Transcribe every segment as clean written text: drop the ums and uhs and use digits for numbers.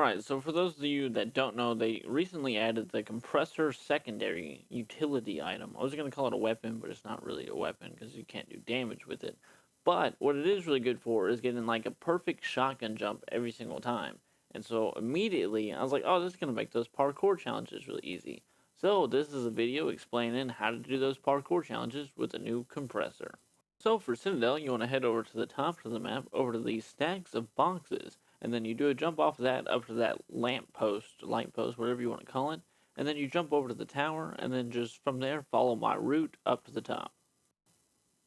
Alright, so for those of you that don't know, they recently added the compressor secondary utility item. I was going to call it a weapon, but it's not really a weapon because you can't do damage with it. But what it is really good for is getting like a perfect shotgun jump every single time. And so immediately I was like, oh, this is going to make those parkour challenges really easy. So this is a video explaining how to do those parkour challenges with a new compressor. So for Citadel, you want to head over to the top of the map, over to these stacks of boxes. And then you do a jump off of that up to that lamp post, light post, whatever you want to call it. And then you jump over to the tower, and then just from there, follow my route up to the top.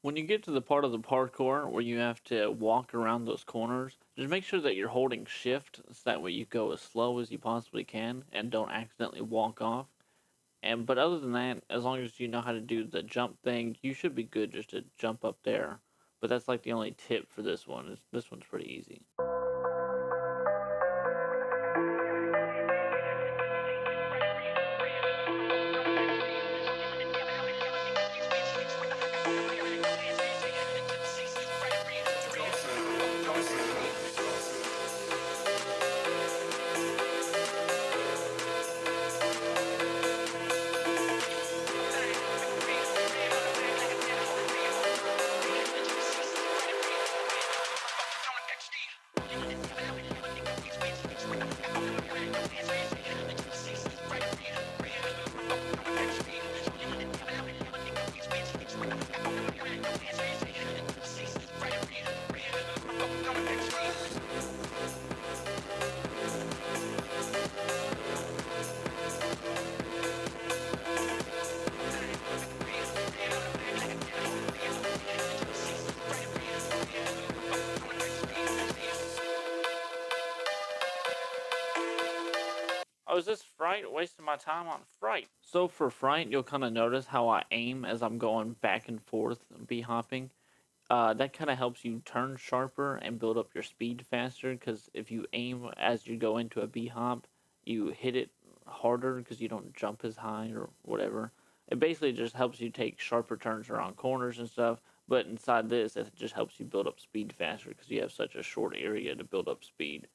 When you get to the part of the parkour where you have to walk around those corners, just make sure that you're holding shift so that way you go as slow as you possibly can and don't accidentally walk off. But other than that, as long as you know how to do the jump thing, you should be good just to jump up there. But that's like the only tip for this one. This one's pretty easy. Oh, is this Fright? Wasting my time on Fright. So for Fright, you'll kind of notice how I aim as I'm going back and forth, b-hopping. That kind of helps you turn sharper and build up your speed faster, because if you aim as you go into a b-hop, you hit it harder because you don't jump as high or whatever. It basically just helps you take sharper turns around corners and stuff, but inside this, it just helps you build up speed faster because you have such a short area to build up speed.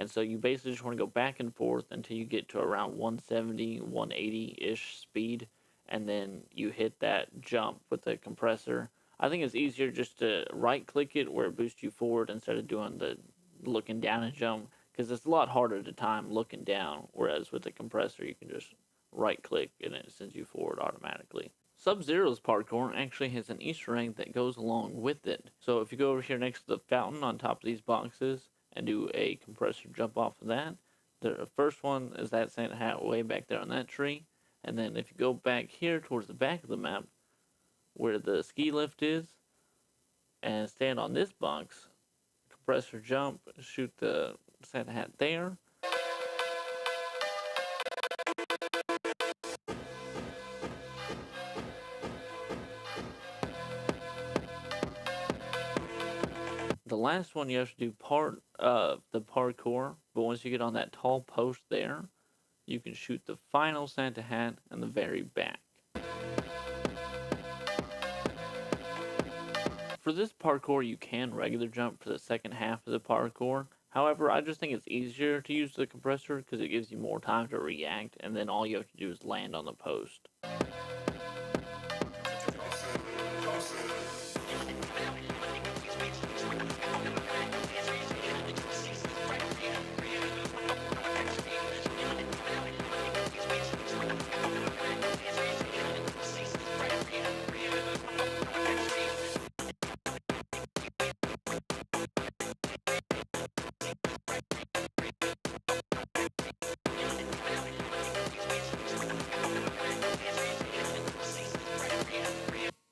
And so you basically just want to go back and forth until you get to around 170, 180-ish speed, and then you hit that jump with the compressor. I think it's easier just to right-click it where it boosts you forward instead of doing the looking down and jump, because it's a lot harder to time looking down, whereas with the compressor you can just right-click and it sends you forward automatically. Sub-Zero's parkour actually has an Easter egg that goes along with it. So if you go over here next to the fountain on top of these boxes, and do a compressor jump off of that. The first one is that Santa hat way back there on that tree. And then if you go back here towards the back of the map, where the ski lift is, and stand on this box, compressor jump, shoot the Santa hat there. The last one you have to do part of the parkour, but once you get on that tall post there, you can shoot the final Santa hat in the very back. For this parkour, you can regular jump for the second half of the parkour. However, I just think it's easier to use the compressor because it gives you more time to react, and then all you have to do is land on the post.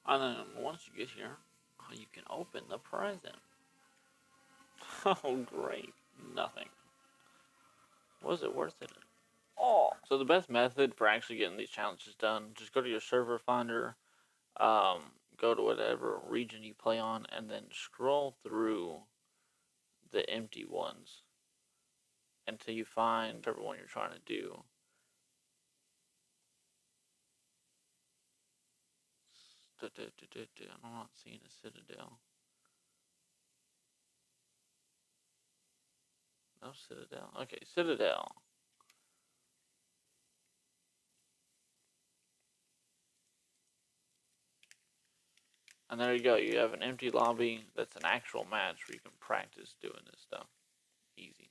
And then once you get here, you can open the present. Oh, great. Nothing. Was it worth it? Oh. So the best method for actually getting these challenges done, just go to your server finder, go to whatever region you play on, and then scroll through the empty ones until you find whichever one you're trying to do. I'm not seeing a Citadel. No Citadel. Okay, Citadel. And there you go. You have an empty lobby that's an actual match where you can practice doing this stuff. Easy.